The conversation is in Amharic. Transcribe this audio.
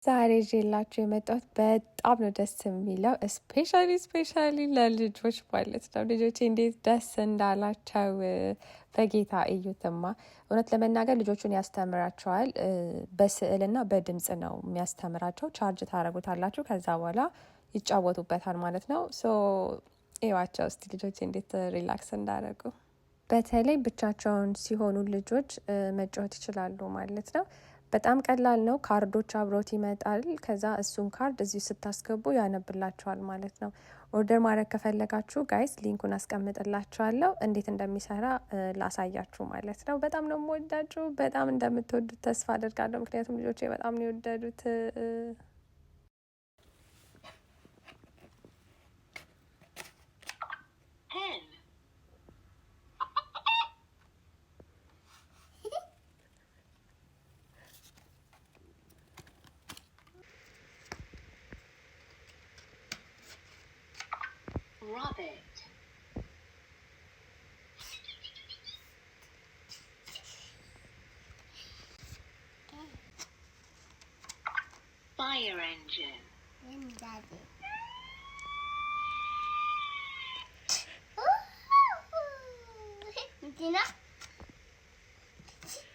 ዛሬ ይዤላችሁ የመጣሁት በጣም ነው ደስ የሚለው ስፔሻሊ ለልጆች ማለት ነው። ልጆቼ እንዴት ደስ እንዳላቸው በጌታ እዩትማ። እውነት ለመናገር ልጆቹን ያስተምራቸዋል። በስዕልና በድምጽ ነው የሚያስተምራቸው። ቻርጅ ታደርጉታላችሁ፣ ከዛ በኋላ ይጫወቱበታል ማለት ነው። እዩዋቸው እስቲ ልጆቼ እንዴት ሪላክስ እንዳደረጉ። በተለይ ብቻቸውን ሲሆኑ ልጆች መጫወት ይችላሉ ማለት ነው። በጣም ቀላል ነው። ካርዶች አብሮት ይመጣል። ከዛ እሱን ካርድ እዚሁ ስታስገቡ ያነብላችኋል ማለት ነው። ኦርደር ማድረግ ከፈለጋችሁ ጋይስ ሊንኩን አስቀምጥላችኋለሁ። እንዴት እንደሚሰራ ላሳያችሁ ማለት ነው። በጣም ነው የምወዳችሁ። በጣም እንደምትወዱት ተስፋ አድርጋለሁ። ምክንያቱም ልጆቼ በጣም ነው የወደዱት። Rabbit. Fire engine.